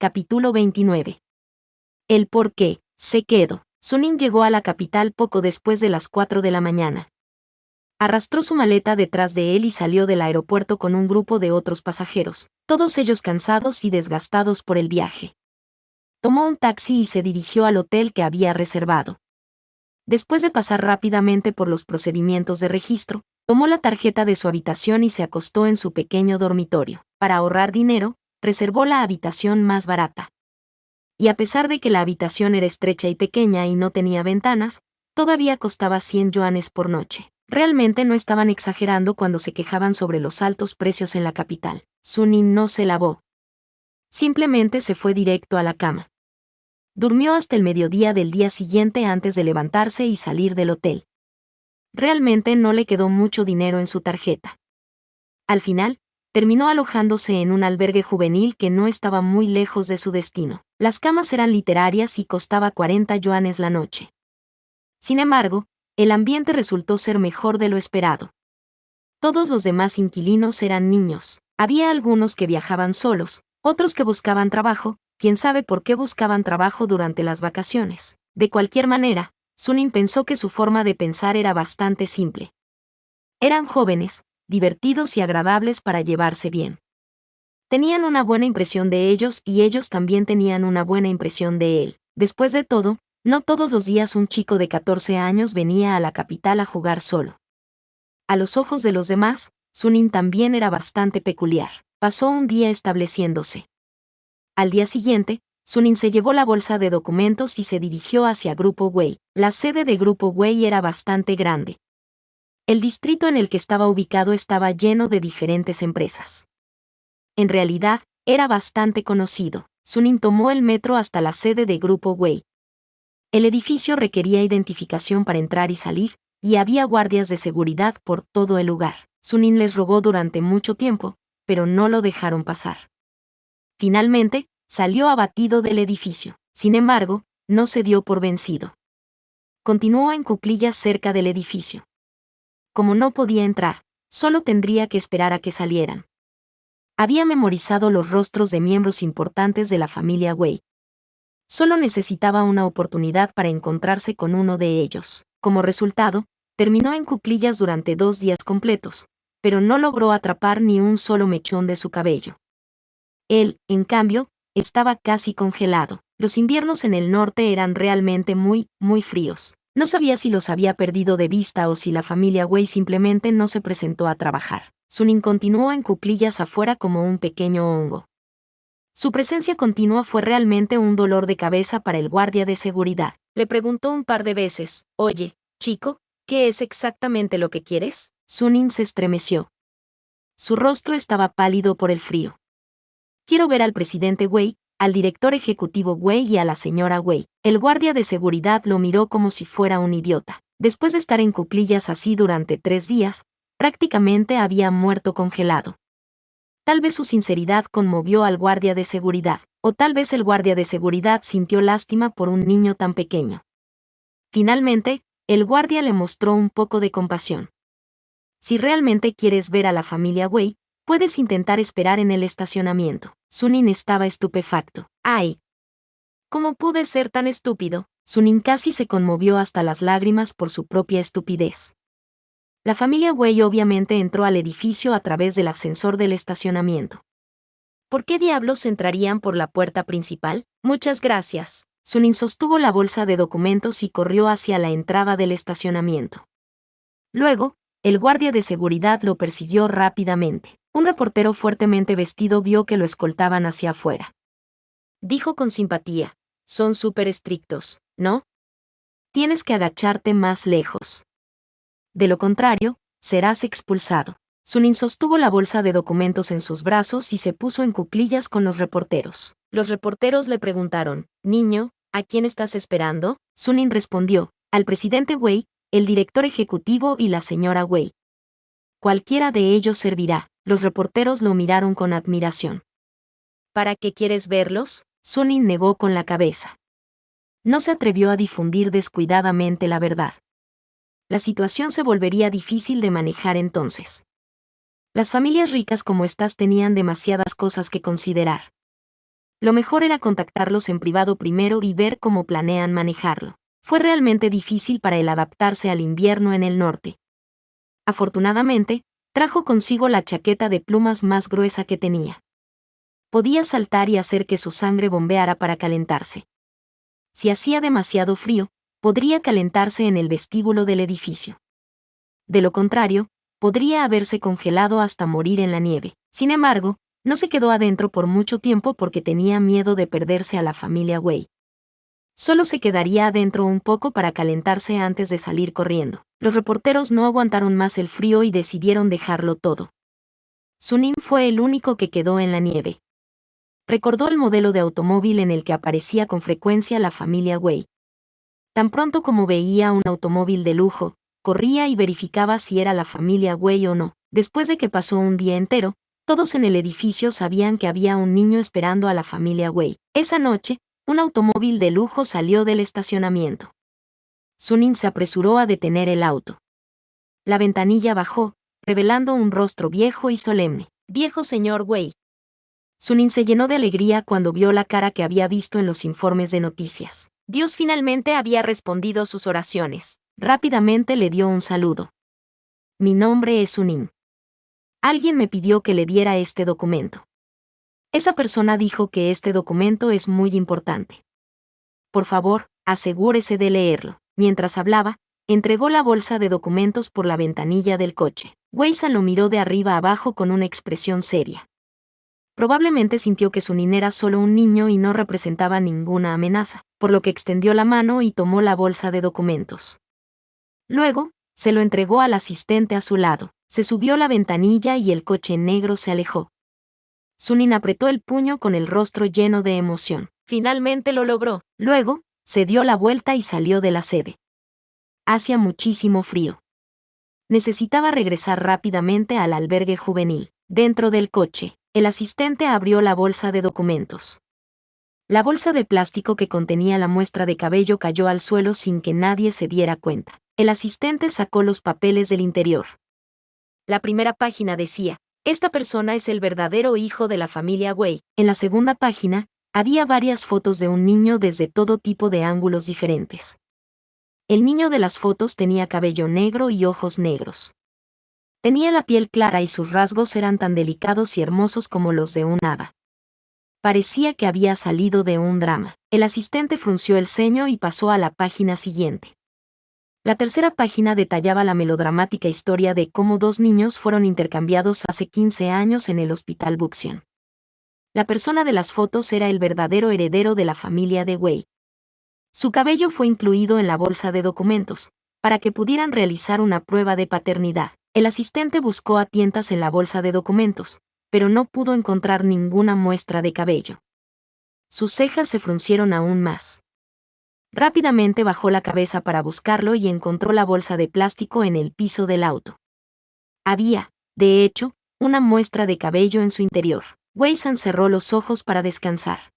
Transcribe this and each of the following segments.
Capítulo 29. El por qué se quedó. Sunim llegó a la capital poco después de las 4 de la mañana. Arrastró su maleta detrás de él y salió del aeropuerto con un grupo de otros pasajeros, todos ellos cansados y desgastados por el viaje. Tomó un taxi y se dirigió al hotel que había reservado. Después de pasar rápidamente por los procedimientos de registro, tomó la tarjeta de su habitación y se acostó en su pequeño dormitorio. Para ahorrar dinero, reservó la habitación más barata. Y a pesar de que la habitación era estrecha y pequeña y no tenía ventanas, todavía costaba 100 yuanes por noche. Realmente no estaban exagerando cuando se quejaban sobre los altos precios en la capital. Sunim no se lavó. Simplemente se fue directo a la cama. Durmió hasta el mediodía del día siguiente antes de levantarse y salir del hotel. Realmente no le quedó mucho dinero en su tarjeta. Al final, terminó alojándose en un albergue juvenil que no estaba muy lejos de su destino. Las camas eran literarias y costaba 40 yuanes la noche. Sin embargo, el ambiente resultó ser mejor de lo esperado. Todos los demás inquilinos eran niños. Había algunos que viajaban solos, otros que buscaban trabajo, quién sabe por qué buscaban trabajo durante las vacaciones. De cualquier manera, Sunim pensó que su forma de pensar era bastante simple. Eran jóvenes, divertidos y agradables para llevarse bien. Tenían una buena impresión de ellos y ellos también tenían una buena impresión de él. Después de todo, no todos los días un chico de 14 años venía a la capital a jugar solo. A los ojos de los demás, Sunim también era bastante peculiar. Pasó un día estableciéndose. Al día siguiente, Sunim se llevó la bolsa de documentos y se dirigió hacia Grupo Wei. La sede de Grupo Wei era bastante grande. El distrito en el que estaba ubicado estaba lleno de diferentes empresas. En realidad, era bastante conocido. Sunim tomó el metro hasta la sede de Grupo Wei. El edificio requería identificación para entrar y salir, y había guardias de seguridad por todo el lugar. Sunim les rogó durante mucho tiempo, pero no lo dejaron pasar. Finalmente, salió abatido del edificio. Sin embargo, no se dio por vencido. Continuó en cuclillas cerca del edificio. Como no podía entrar, solo tendría que esperar a que salieran. Había memorizado los rostros de miembros importantes de la familia Wei. Solo necesitaba una oportunidad para encontrarse con uno de ellos. Como resultado, terminó en cuclillas durante 2 días completos, pero no logró atrapar ni un solo mechón de su cabello. Él, en cambio, estaba casi congelado. Los inviernos en el norte eran realmente muy fríos. No sabía si los había perdido de vista o si la familia Wei simplemente no se presentó a trabajar. Sunim continuó en cuclillas afuera como un pequeño hongo. Su presencia continua fue realmente un dolor de cabeza para el guardia de seguridad. Le preguntó un par de veces, «Oye, chico, ¿qué es exactamente lo que quieres?» Sunim se estremeció. Su rostro estaba pálido por el frío. «Quiero ver al presidente Wei, al director ejecutivo Wei y a la señora Wei». El guardia de seguridad lo miró como si fuera un idiota. Después de estar en cuclillas así durante 3 días, prácticamente había muerto congelado. Tal vez su sinceridad conmovió al guardia de seguridad, o tal vez el guardia de seguridad sintió lástima por un niño tan pequeño. Finalmente, el guardia le mostró un poco de compasión. «Si realmente quieres ver a la familia Wei, puedes intentar esperar en el estacionamiento». Sunim estaba estupefacto. «¡Ay! ¿Cómo pude ser tan estúpido?». Sunim casi se conmovió hasta las lágrimas por su propia estupidez. La familia Wei obviamente entró al edificio a través del ascensor del estacionamiento. ¿Por qué diablos entrarían por la puerta principal? «Muchas gracias». Sunim sostuvo la bolsa de documentos y corrió hacia la entrada del estacionamiento. Luego, el guardia de seguridad lo persiguió rápidamente. Un reportero fuertemente vestido vio que lo escoltaban hacia afuera. Dijo con simpatía, «Son súper estrictos, ¿no? Tienes que agacharte más lejos. De lo contrario, serás expulsado». Sunim sostuvo la bolsa de documentos en sus brazos y se puso en cuclillas con los reporteros. Los reporteros le preguntaron, «Niño, ¿a quién estás esperando?» Sunim respondió, «Al presidente Wei, el director ejecutivo y la señora Wei». «Cualquiera de ellos servirá». Los reporteros lo miraron con admiración. «¿Para qué quieres verlos?». Sunim negó con la cabeza. No se atrevió a difundir descuidadamente la verdad. La situación se volvería difícil de manejar entonces. Las familias ricas como estas tenían demasiadas cosas que considerar. Lo mejor era contactarlos en privado primero y ver cómo planean manejarlo. Fue realmente difícil para él adaptarse al invierno en el norte. Afortunadamente, trajo consigo la chaqueta de plumas más gruesa que tenía. Podía saltar y hacer que su sangre bombeara para calentarse. Si hacía demasiado frío, podría calentarse en el vestíbulo del edificio. De lo contrario, podría haberse congelado hasta morir en la nieve. Sin embargo, no se quedó adentro por mucho tiempo porque tenía miedo de perderse a la familia Wei. Solo se quedaría adentro un poco para calentarse antes de salir corriendo. Los reporteros no aguantaron más el frío y decidieron dejarlo todo. Sunim fue el único que quedó en la nieve. Recordó el modelo de automóvil en el que aparecía con frecuencia la familia Wei. Tan pronto como veía un automóvil de lujo, corría y verificaba si era la familia Wei o no. Después de que pasó un día entero, todos en el edificio sabían que había un niño esperando a la familia Wei. Esa noche, un automóvil de lujo salió del estacionamiento. Sunim se apresuró a detener el auto. La ventanilla bajó, revelando un rostro viejo y solemne. «Viejo señor Wei». Sunim se llenó de alegría cuando vio la cara que había visto en los informes de noticias. Dios finalmente había respondido sus oraciones. Rápidamente le dio un saludo. «Mi nombre es Sunim. Alguien me pidió que le diera este documento. Esa persona dijo que este documento es muy importante. Por favor, asegúrese de leerlo». Mientras hablaba, entregó la bolsa de documentos por la ventanilla del coche. Wei-san lo miró de arriba abajo con una expresión seria. Probablemente sintió que Sunim era solo un niño y no representaba ninguna amenaza, por lo que extendió la mano y tomó la bolsa de documentos. Luego, se lo entregó al asistente a su lado. Se subió la ventanilla y el coche negro se alejó. Sunim apretó el puño con el rostro lleno de emoción. Finalmente lo logró. Luego, se dio la vuelta y salió de la sede. Hacía muchísimo frío. Necesitaba regresar rápidamente al albergue juvenil. Dentro del coche, el asistente abrió la bolsa de documentos. La bolsa de plástico que contenía la muestra de cabello cayó al suelo sin que nadie se diera cuenta. El asistente sacó los papeles del interior. La primera página decía: «Esta persona es el verdadero hijo de la familia Wei». En la segunda página, había varias fotos de un niño desde todo tipo de ángulos diferentes. El niño de las fotos tenía cabello negro y ojos negros. Tenía la piel clara y sus rasgos eran tan delicados y hermosos como los de un hada. Parecía que había salido de un drama. El asistente frunció el ceño y pasó a la página siguiente. La tercera página detallaba la melodramática historia de cómo dos niños fueron intercambiados hace 15 años en el Hospital Buxian. La persona de las fotos era el verdadero heredero de la familia de Wei. Su cabello fue incluido en la bolsa de documentos, para que pudieran realizar una prueba de paternidad. El asistente buscó a tientas en la bolsa de documentos, pero no pudo encontrar ninguna muestra de cabello. Sus cejas se fruncieron aún más. Rápidamente bajó la cabeza para buscarlo y encontró la bolsa de plástico en el piso del auto. Había, de hecho, una muestra de cabello en su interior. Wei-san cerró los ojos para descansar.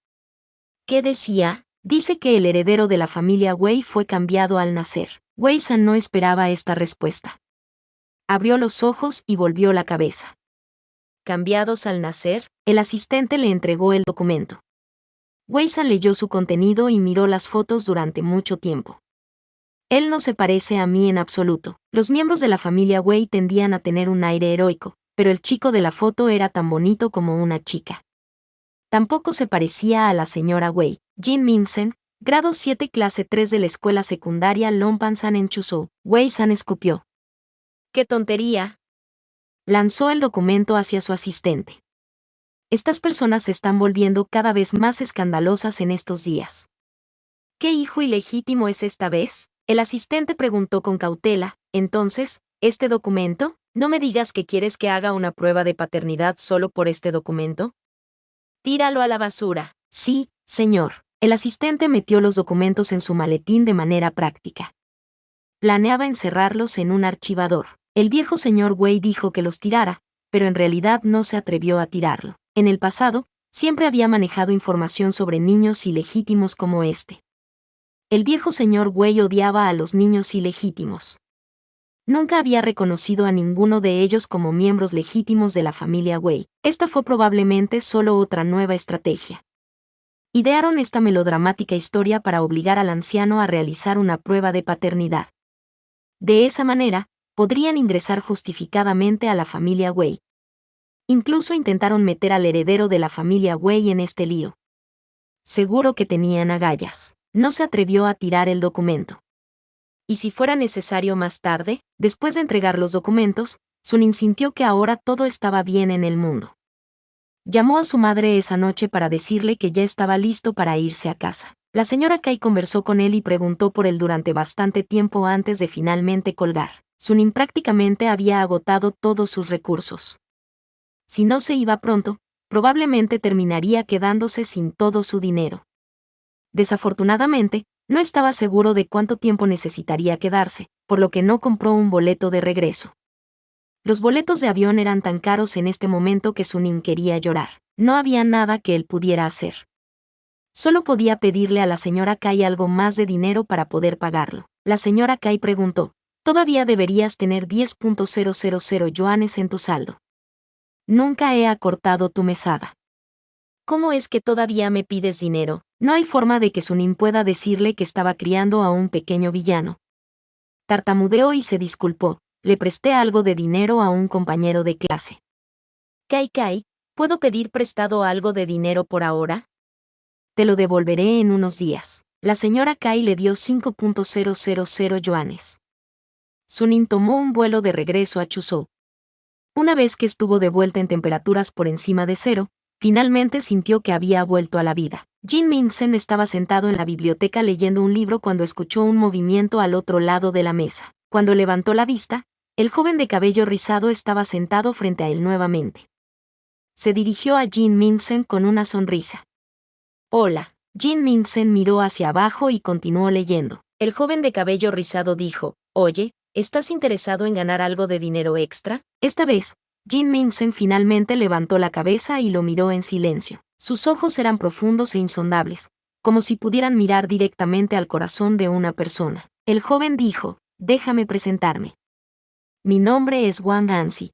¿Qué decía? Dice que el heredero de la familia Wei fue cambiado al nacer. Wei-san no esperaba esta respuesta. Abrió los ojos y volvió la cabeza. ¿Cambiados al nacer? El asistente le entregó el documento. Wei-san leyó su contenido y miró las fotos durante mucho tiempo. Él no se parece a mí en absoluto. Los miembros de la familia Wei tendían a tener un aire heroico, pero el chico de la foto era tan bonito como una chica. Tampoco se parecía a la señora Wei. Jin Min-sen, grado 7 clase 3 de la escuela secundaria Longpan-san en Chuzhou. Wei-san escupió. ¡Qué tontería! Lanzó el documento hacia su asistente. Estas personas se están volviendo cada vez más escandalosas en estos días. ¿Qué hijo ilegítimo es esta vez? El asistente preguntó con cautela. Entonces, ¿este documento? ¿No me digas que quieres que haga una prueba de paternidad solo por este documento? Tíralo a la basura. Sí, señor. El asistente metió los documentos en su maletín de manera práctica. Planeaba encerrarlos en un archivador. El viejo señor Wei dijo que los tirara, pero en realidad no se atrevió a tirarlo. En el pasado, siempre había manejado información sobre niños ilegítimos como este. El viejo señor Wei odiaba a los niños ilegítimos. Nunca había reconocido a ninguno de ellos como miembros legítimos de la familia Wei. Esta fue probablemente solo otra nueva estrategia. Idearon esta melodramática historia para obligar al anciano a realizar una prueba de paternidad. De esa manera, podrían ingresar justificadamente a la familia Wei. Incluso intentaron meter al heredero de la familia Wei en este lío. Seguro que tenían agallas. No se atrevió a tirar el documento. Y si fuera necesario más tarde, después de entregar los documentos, Sunin sintió que ahora todo estaba bien en el mundo. Llamó a su madre esa noche para decirle que ya estaba listo para irse a casa. La señora Kai conversó con él y preguntó por él durante bastante tiempo antes de finalmente colgar. Sunin prácticamente había agotado todos sus recursos. Si no se iba pronto, probablemente terminaría quedándose sin todo su dinero. Desafortunadamente, no estaba seguro de cuánto tiempo necesitaría quedarse, por lo que no compró un boleto de regreso. Los boletos de avión eran tan caros en este momento que Sunin quería llorar. No había nada que él pudiera hacer. Solo podía pedirle a la señora Kai algo más de dinero para poder pagarlo. La señora Kai preguntó, «¿Todavía deberías tener 10.000 yuanes en tu saldo? Nunca he acortado tu mesada. ¿Cómo es que todavía me pides dinero?» No hay forma de que Sunin pueda decirle que estaba criando a un pequeño villano. Tartamudeó y se disculpó. Le presté algo de dinero a un compañero de clase. Kai, ¿puedo pedir prestado algo de dinero por ahora? Te lo devolveré en unos días. La señora Kai le dio 5.000 yuanes. Sunin tomó un vuelo de regreso a Chuzhou. Una vez que estuvo de vuelta en temperaturas por encima de cero, finalmente sintió que había vuelto a la vida. Jin Mingsen estaba sentado en la biblioteca leyendo un libro cuando escuchó un movimiento al otro lado de la mesa. Cuando levantó la vista, el joven de cabello rizado estaba sentado frente a él nuevamente. Se dirigió a Jin Mingsen con una sonrisa. «Hola». Jin Mingsen miró hacia abajo y continuó leyendo. El joven de cabello rizado dijo, «Oye, ¿estás interesado en ganar algo de dinero extra?» Esta vez, Jin Mingsen finalmente levantó la cabeza y lo miró en silencio. Sus ojos eran profundos e insondables, como si pudieran mirar directamente al corazón de una persona. El joven dijo, «Déjame presentarme. Mi nombre es Wang Danzi».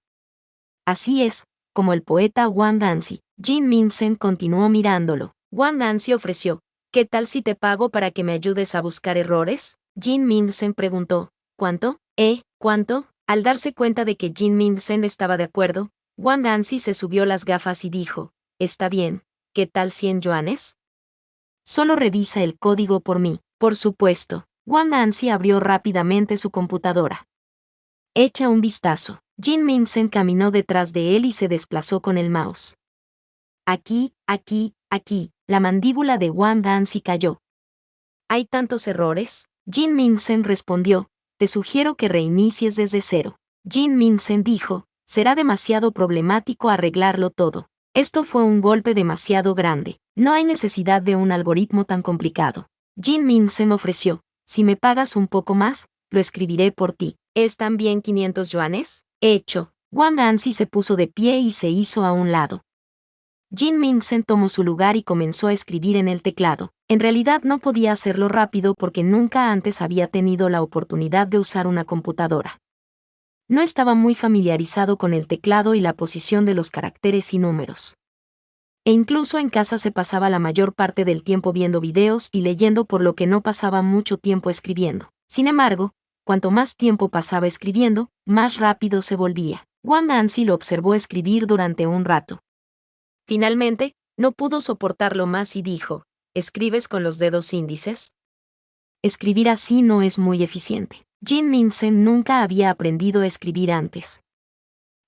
Así es, como el poeta Wang Danzi. Jin Mingsen continuó mirándolo. Wang Danzi ofreció, «¿Qué tal si te pago para que me ayudes a buscar errores?» Jin Mingsen preguntó, «¿Cuánto? ¿Cuánto?» Al darse cuenta de que Jin Mingsen estaba de acuerdo, Wang Danzi se subió las gafas y dijo, «Está bien, ¿qué tal 100 yuanes?» Solo revisa el código por mí. Por supuesto. Wang Danzi abrió rápidamente su computadora. Echa un vistazo. Jin Mingsen caminó detrás de él y se desplazó con el mouse. Aquí. La mandíbula de Wang Danzi cayó. ¿Hay tantos errores? Jin Mingsen respondió, «Te sugiero que reinicies desde cero». Jin Mingsen dijo, «Será demasiado problemático arreglarlo todo. Esto fue un golpe demasiado grande. No hay necesidad de un algoritmo tan complicado». Jin Mingsen ofreció, «Si me pagas un poco más, lo escribiré por ti». ¿Es también 500 yuanes? Hecho. Wang Danzi se puso de pie y se hizo a un lado. Jin Mingsen tomó su lugar y comenzó a escribir en el teclado. En realidad no podía hacerlo rápido porque nunca antes había tenido la oportunidad de usar una computadora. No estaba muy familiarizado con el teclado y la posición de los caracteres y números. E incluso en casa se pasaba la mayor parte del tiempo viendo videos y leyendo, por lo que no pasaba mucho tiempo escribiendo. Sin embargo, cuanto más tiempo pasaba escribiendo, más rápido se volvía. Wang Danzi lo observó escribir durante un rato. Finalmente, no pudo soportarlo más y dijo, ¿escribes con los dedos índices? Escribir así no es muy eficiente. Jin Mingsen nunca había aprendido a escribir antes.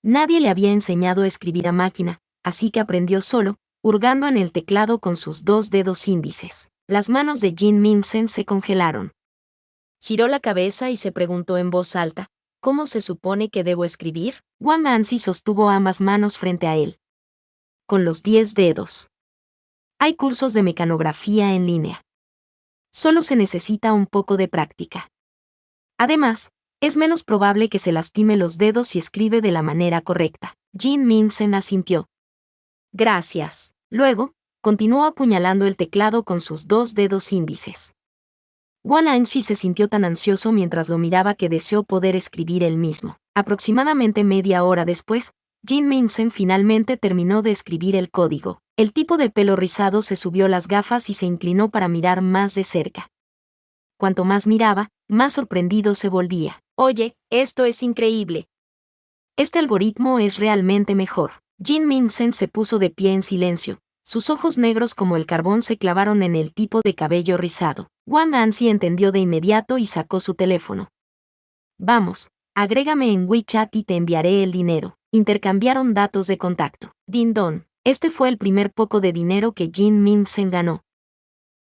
Nadie le había enseñado a escribir a máquina, así que aprendió solo, hurgando en el teclado con sus 2 dedos índices. Las manos de Jin Mingsen se congelaron. Giró la cabeza y se preguntó en voz alta, ¿cómo se supone que debo escribir? Wang Danzi sostuvo ambas manos frente a él. Con los 10 dedos. Hay cursos de mecanografía en línea. Solo se necesita un poco de práctica. Además, es menos probable que se lastime los dedos si escribe de la manera correcta. Jin Mingsen asintió. Gracias. Luego, continuó apuñalando el teclado con sus 2 dedos índices. Wang Danzi se sintió tan ansioso mientras lo miraba que deseó poder escribir él mismo. Aproximadamente media hora después, Jin Mingsen finalmente terminó de escribir el código. El tipo de pelo rizado se subió las gafas y se inclinó para mirar más de cerca. Cuanto más miraba, más sorprendido se volvía. Oye, esto es increíble. Este algoritmo es realmente mejor. Jin Minsen se puso de pie en silencio. Sus ojos negros como el carbón se clavaron en el tipo de cabello rizado. Wang Anzi entendió de inmediato y sacó su teléfono. Vamos, agrégame en WeChat y te enviaré el dinero. Intercambiaron datos de contacto. Din don. Este fue el primer poco de dinero que Jin Minsen ganó.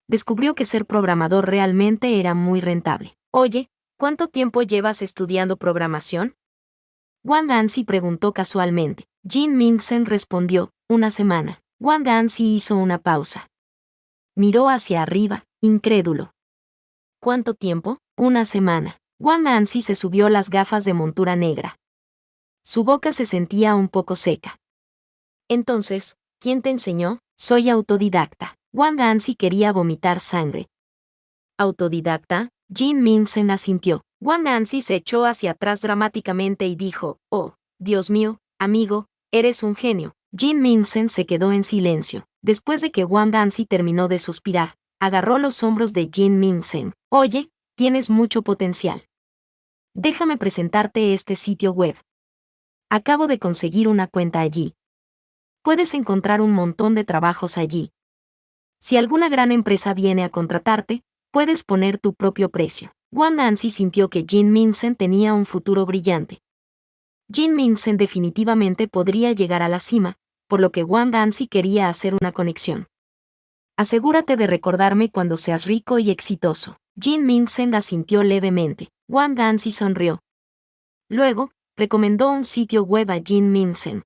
Descubrió que ser programador realmente era muy rentable. Oye, ¿cuánto tiempo llevas estudiando programación? Wang Anzi preguntó casualmente. Jin Minsen respondió, 1 semana. Wang Anzi hizo una pausa. Miró hacia arriba, incrédulo. ¿Cuánto tiempo? 1 semana. Wang Anzi se subió las gafas de montura negra. Su boca se sentía un poco seca. Entonces, ¿quién te enseñó? Soy autodidacta. Wang Anzi quería vomitar sangre. ¿Autodidacta? Jin Minsen asintió. Wang Anzi se echó hacia atrás dramáticamente y dijo, oh, Dios mío, amigo, eres un genio. Jin Minsen se quedó en silencio. Después de que Wang Anzi terminó de suspirar, agarró los hombros de Jin Minsen. Oye, tienes mucho potencial. Déjame presentarte este sitio web. Acabo de conseguir una cuenta allí. Puedes encontrar un montón de trabajos allí. Si alguna gran empresa viene a contratarte, puedes poner tu propio precio. Wang Anzi sintió que Jin Minsen tenía un futuro brillante. Jin Minsen definitivamente podría llegar a la cima, por lo que Wang Anzi quería hacer una conexión. Asegúrate de recordarme cuando seas rico y exitoso. Jin Minsen asintió levemente. Wang Anzi sonrió. Luego, recomendó un sitio web a Jin Minsen.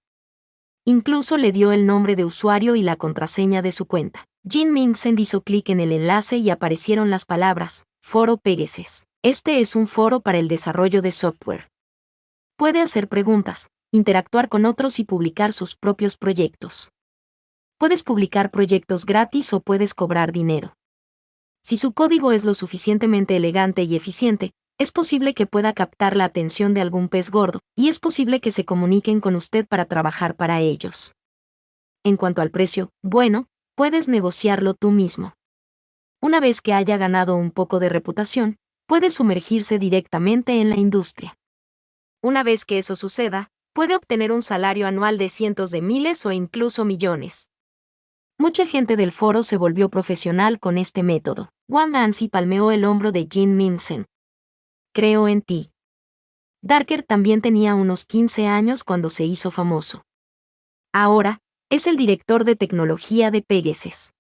Incluso le dio el nombre de usuario y la contraseña de su cuenta. Jin Minsen hizo clic en el enlace y aparecieron las palabras, Foro Pegasus. Este es un foro para el desarrollo de software. Puede hacer preguntas, interactuar con otros y publicar sus propios proyectos. Puedes publicar proyectos gratis o puedes cobrar dinero. Si su código es lo suficientemente elegante y eficiente, es posible que pueda captar la atención de algún pez gordo, y es posible que se comuniquen con usted para trabajar para ellos. En cuanto al precio, bueno, puedes negociarlo tú mismo. Una vez que haya ganado un poco de reputación, puede sumergirse directamente en la industria. Una vez que eso suceda, puede obtener un salario anual de cientos de miles o incluso millones. Mucha gente del foro se volvió profesional con este método. Wang Anzi palmeó el hombro de Jin Minsen. Creo en ti. Darker también tenía unos 15 años cuando se hizo famoso. Ahora, es el director de tecnología de Pegasus.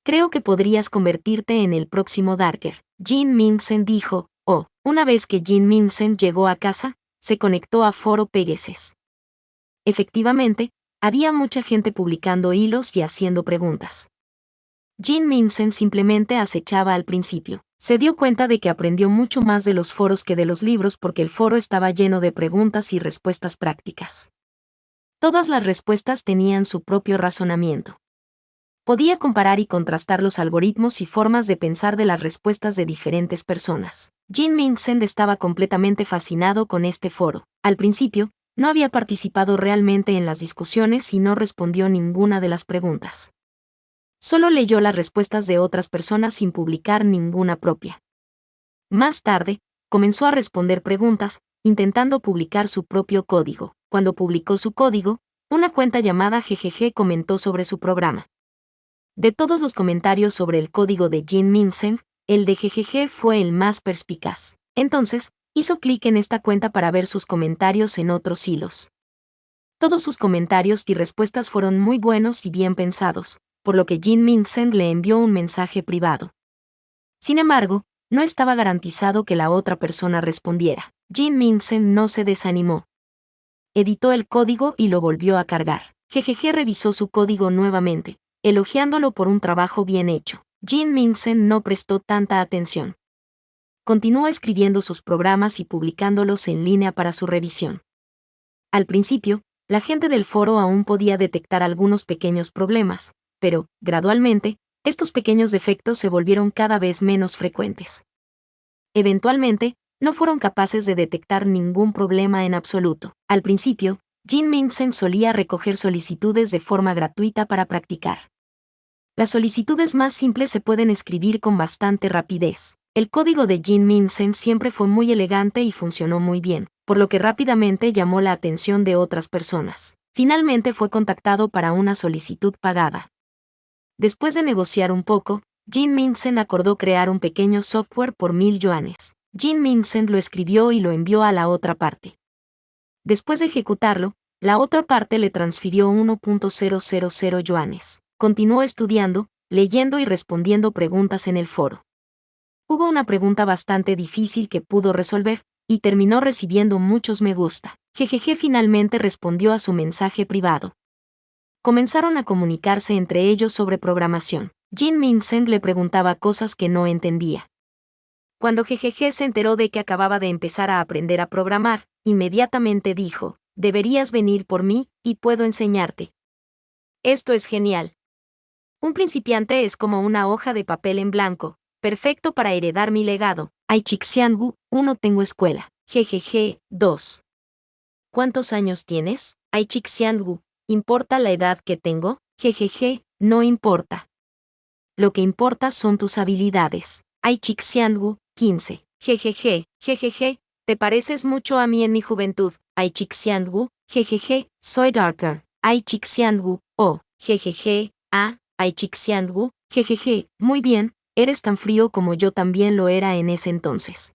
Creo que podrías convertirte en el próximo Darker. Jin Minsen dijo, oh, una vez que Jin Minsen llegó a casa, se conectó a Foro Pegasus. Efectivamente, había mucha gente publicando hilos y haciendo preguntas. Jin Minsen simplemente acechaba al principio. Se dio cuenta de que aprendió mucho más de los foros que de los libros porque el foro estaba lleno de preguntas y respuestas prácticas. Todas las respuestas tenían su propio razonamiento. Podía comparar y contrastar los algoritmos y formas de pensar de las respuestas de diferentes personas. Jin Minsen estaba completamente fascinado con este foro. Al principio, no había participado realmente en las discusiones y no respondió ninguna de las preguntas. Solo leyó las respuestas de otras personas sin publicar ninguna propia. Más tarde, comenzó a responder preguntas, intentando publicar su propio código. Cuando publicó su código, una cuenta llamada GGG comentó sobre su programa. De todos los comentarios sobre el código de Jin Minsen, el de GGG fue el más perspicaz. Entonces, hizo clic en esta cuenta para ver sus comentarios en otros hilos. Todos sus comentarios y respuestas fueron muy buenos y bien pensados, por lo que Jin Minsen le envió un mensaje privado. Sin embargo, no estaba garantizado que la otra persona respondiera. Jin Minsen no se desanimó. Editó el código y lo volvió a cargar. GGG revisó su código nuevamente, elogiándolo por un trabajo bien hecho. Jin Minsen no prestó tanta atención. Continuó escribiendo sus programas y publicándolos en línea para su revisión. Al principio, la gente del foro aún podía detectar algunos pequeños problemas, pero, gradualmente, estos pequeños defectos se volvieron cada vez menos frecuentes. Eventualmente, no fueron capaces de detectar ningún problema en absoluto. Al principio, Jin Mingsen solía recoger solicitudes de forma gratuita para practicar. Las solicitudes más simples se pueden escribir con bastante rapidez. El código de Jin Mingsen siempre fue muy elegante y funcionó muy bien, por lo que rápidamente llamó la atención de otras personas. Finalmente fue contactado para una solicitud pagada. Después de negociar un poco, Jin Mingsen acordó crear un pequeño software por 1,000 yuanes. Jin Mingsen lo escribió y lo envió a la otra parte. Después de ejecutarlo, la otra parte le transfirió 1,000 yuanes. Continuó estudiando, leyendo y respondiendo preguntas en el foro. Hubo una pregunta bastante difícil que pudo resolver, y terminó recibiendo muchos me gusta. Jejeje finalmente respondió a su mensaje privado. Comenzaron a comunicarse entre ellos sobre programación. Jin Mingsen le preguntaba cosas que no entendía. Cuando Jejeje se enteró de que acababa de empezar a aprender a programar, inmediatamente dijo, deberías venir por mí, y puedo enseñarte. Esto es genial. Un principiante es como una hoja de papel en blanco, perfecto para heredar mi legado. Aichixiangu, 1 tengo escuela. Jejeje, 2. ¿Cuántos años tienes? Aichixiangu, ¿importa la edad que tengo? Jejeje, no importa. Lo que importa son tus habilidades. Aichixiangu, 15. Jejeje, jejeje, te pareces mucho a mí en mi juventud. Aichixiangu, jejeje, soy darker. Aichixiangu, oh, jejeje, ah. Aichixiangu, jejeje, muy bien, eres tan frío como yo también lo era en ese entonces.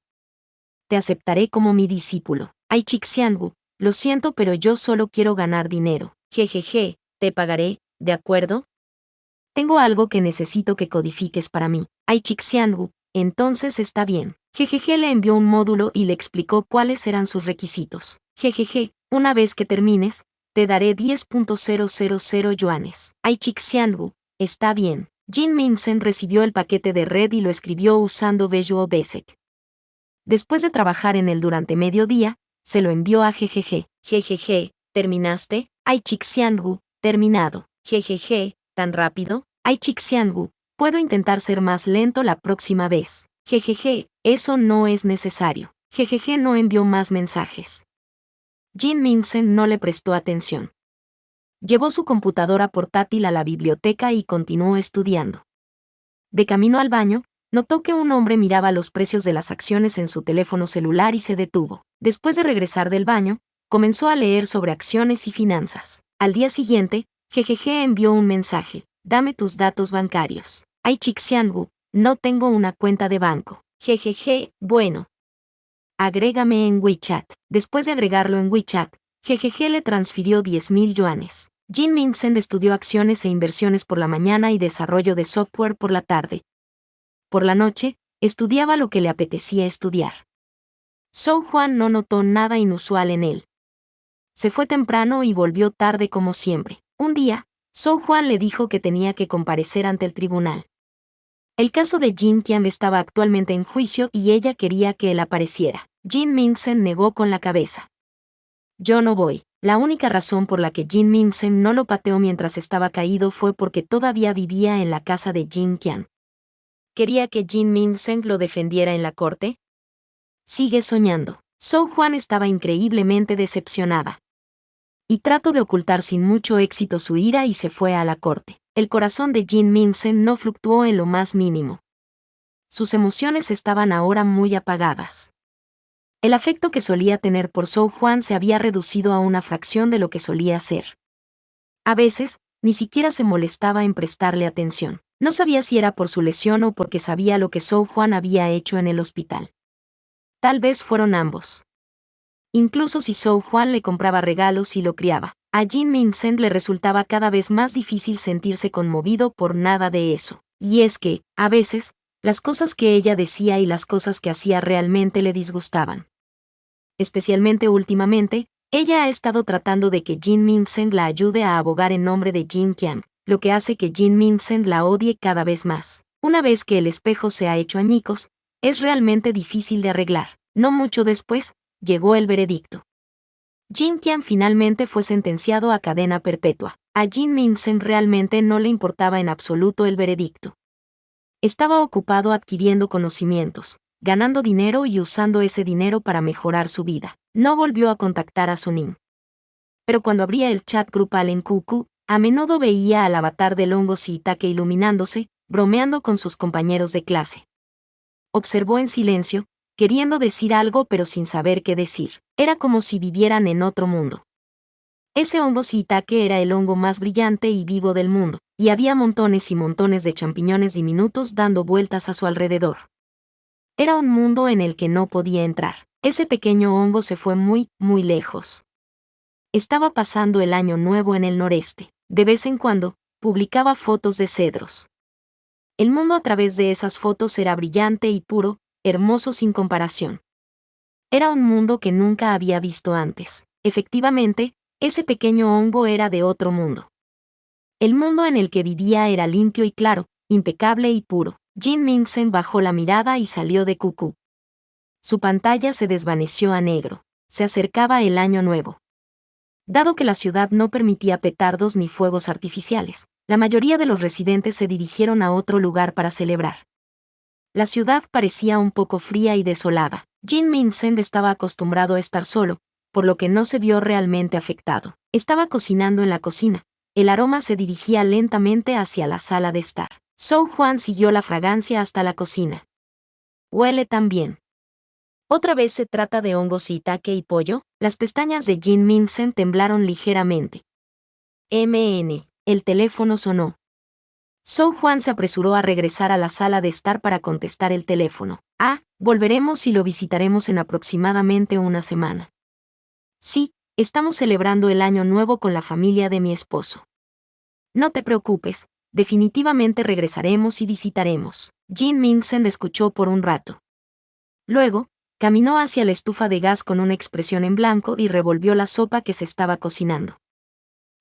Te aceptaré como mi discípulo. Aichixiangu, lo siento pero yo solo quiero ganar dinero. Jejeje, te pagaré, ¿de acuerdo? Tengo algo que necesito que codifiques para mí. Aichixiangu, entonces está bien. Jejeje le envió un módulo y le explicó cuáles eran sus requisitos. Jejeje, una vez que termines, te daré 10,000 yuanes. Aichixiangu, está bien. Jin Mingsen recibió el paquete de red y lo escribió usando Visual Basic. Después de trabajar en él durante mediodía, se lo envió a Jejeje. Jejeje, ¿terminaste? Aichixiangu, terminado. Jejeje, ¿tan rápido? Aichixiangu, puedo intentar ser más lento la próxima vez. Jejeje, eso no es necesario. Jejeje no envió más mensajes. Jin Mingsen no le prestó atención. Llevó su computadora portátil a la biblioteca y continuó estudiando. De camino al baño, notó que un hombre miraba los precios de las acciones en su teléfono celular y se detuvo. Después de regresar del baño, comenzó a leer sobre acciones y finanzas. Al día siguiente, Jejeje envió un mensaje. Dame tus datos bancarios. Aichixiangu, no tengo una cuenta de banco. Jejeje, bueno. Agrégame en WeChat. Después de agregarlo en WeChat, Jejeje le transfirió 10,000 yuanes. Jin Mingsen estudió acciones e inversiones por la mañana y desarrollo de software por la tarde. Por la noche, estudiaba lo que le apetecía estudiar. Zhou Huan no notó nada inusual en él. Se fue temprano y volvió tarde como siempre. Un día, Zhou Huan le dijo que tenía que comparecer ante el tribunal. El caso de Jin Qian estaba actualmente en juicio y ella quería que él apareciera. Jin Mingsen negó con la cabeza. Yo no voy. La única razón por la que Jin Mingsen no lo pateó mientras estaba caído fue porque todavía vivía en la casa de Jin Qian. ¿Quería que Jin Mingsen lo defendiera en la corte? Sigue soñando. Zhou Huan estaba increíblemente decepcionada. Y trató de ocultar sin mucho éxito su ira y se fue a la corte. El corazón de Jin Mingsen no fluctuó en lo más mínimo. Sus emociones estaban ahora muy apagadas. El afecto que solía tener por Zhou Huan se había reducido a una fracción de lo que solía ser. A veces, ni siquiera se molestaba en prestarle atención. No sabía si era por su lesión o porque sabía lo que Zhou Huan había hecho en el hospital. Tal vez fueron ambos. Incluso si Zhou Huan le compraba regalos y lo criaba, a Jin Mingsen le resultaba cada vez más difícil sentirse conmovido por nada de eso. Y es que, a veces, las cosas que ella decía y las cosas que hacía realmente le disgustaban. Especialmente últimamente, ella ha estado tratando de que Jin Mingsen la ayude a abogar en nombre de Jin Qian, lo que hace que Jin Mingsen la odie cada vez más. Una vez que el espejo se ha hecho añicos, es realmente difícil de arreglar. No mucho después, llegó el veredicto. Jin Qian finalmente fue sentenciado a cadena perpetua. A Jin Mingsen realmente no le importaba en absoluto el veredicto. Estaba ocupado adquiriendo conocimientos, ganando dinero y usando ese dinero para mejorar su vida. No volvió a contactar a Suning. Pero cuando abría el chat grupal en QQ, a menudo veía al avatar del hongo shiitake iluminándose, bromeando con sus compañeros de clase. Observó en silencio, queriendo decir algo pero sin saber qué decir. Era como si vivieran en otro mundo. Ese hongo shiitake era el hongo más brillante y vivo del mundo, y había montones y montones de champiñones diminutos dando vueltas a su alrededor. Era un mundo en el que no podía entrar. Ese pequeño hongo se fue muy, muy lejos. Estaba pasando el año nuevo en el noreste. De vez en cuando, publicaba fotos de cedros. El mundo a través de esas fotos era brillante y puro, hermoso sin comparación. Era un mundo que nunca había visto antes. Efectivamente, ese pequeño hongo era de otro mundo. El mundo en el que vivía era limpio y claro, impecable y puro. Jin Mingsen bajó la mirada y salió de QQ. Su pantalla se desvaneció a negro. Se acercaba el año nuevo. Dado que la ciudad no permitía petardos ni fuegos artificiales, la mayoría de los residentes se dirigieron a otro lugar para celebrar. La ciudad parecía un poco fría y desolada. Jin Mingsen estaba acostumbrado a estar solo, por lo que no se vio realmente afectado. Estaba cocinando en la cocina. El aroma se dirigía lentamente hacia la sala de estar. Zhou Juan siguió la fragancia hasta la cocina. Huele tan bien. ¿Otra vez se trata de hongos shiitake y pollo? Las pestañas de Jin Mingsen temblaron ligeramente. El teléfono sonó. Zhou Juan se apresuró a regresar a la sala de estar para contestar el teléfono. Volveremos y lo visitaremos en aproximadamente una semana. Sí, estamos celebrando el año nuevo con la familia de mi esposo. No te preocupes, definitivamente regresaremos y visitaremos. Jin Mingsen escuchó por un rato. Luego, caminó hacia la estufa de gas con una expresión en blanco y revolvió la sopa que se estaba cocinando.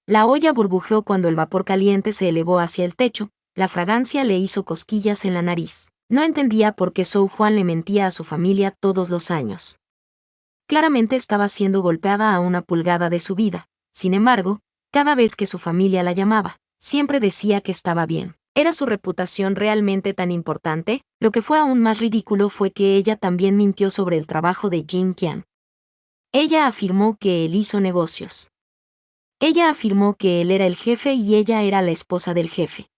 La olla burbujeó cuando el vapor caliente se elevó hacia el techo, la fragancia le hizo cosquillas en la nariz. No entendía por qué Zhou Juan le mentía a su familia todos los años. Claramente estaba siendo golpeada a una pulgada de su vida. Sin embargo, cada vez que su familia la llamaba, siempre decía que estaba bien. ¿Era su reputación realmente tan importante? Lo que fue aún más ridículo fue que ella también mintió sobre el trabajo de Jin Qian. Ella afirmó que él hizo negocios. Ella afirmó que él era el jefe y ella era la esposa del jefe.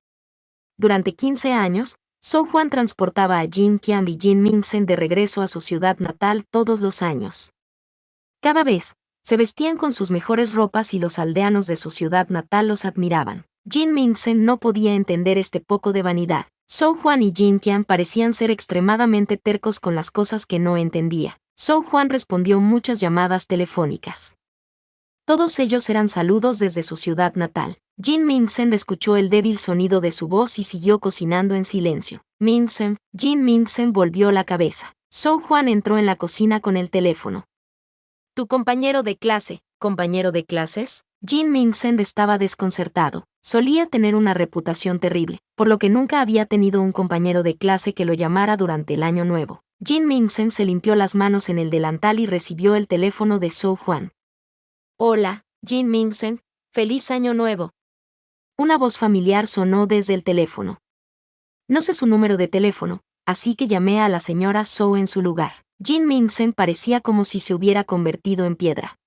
Durante 15 años, Zhou Juan transportaba a Jin Qian y Jin Mingsen de regreso a su ciudad natal todos los años. Cada vez, se vestían con sus mejores ropas y los aldeanos de su ciudad natal los admiraban. Jin Mingsen no podía entender este poco de vanidad. Zhou Juan y Jin Qian parecían ser extremadamente tercos con las cosas que no entendía. Zhou Juan respondió muchas llamadas telefónicas. Todos ellos eran saludos desde su ciudad natal. Jin Mingsen escuchó el débil sonido de su voz y siguió cocinando en silencio. Jin Mingsen volvió la cabeza. Zhou Juan entró en la cocina con el teléfono. Tu compañero de clase, ¿compañero de clases? Jin Mingsen estaba desconcertado. Solía tener una reputación terrible, por lo que nunca había tenido un compañero de clase que lo llamara durante el año nuevo. Jin Mingsen se limpió las manos en el delantal y recibió el teléfono de Zhou Juan. Hola, Jin Mingsen, feliz año nuevo. Una voz familiar sonó desde el teléfono. No sé su número de teléfono, así que llamé a la señora Zhou en su lugar. Jin Mingsen parecía como si se hubiera convertido en piedra.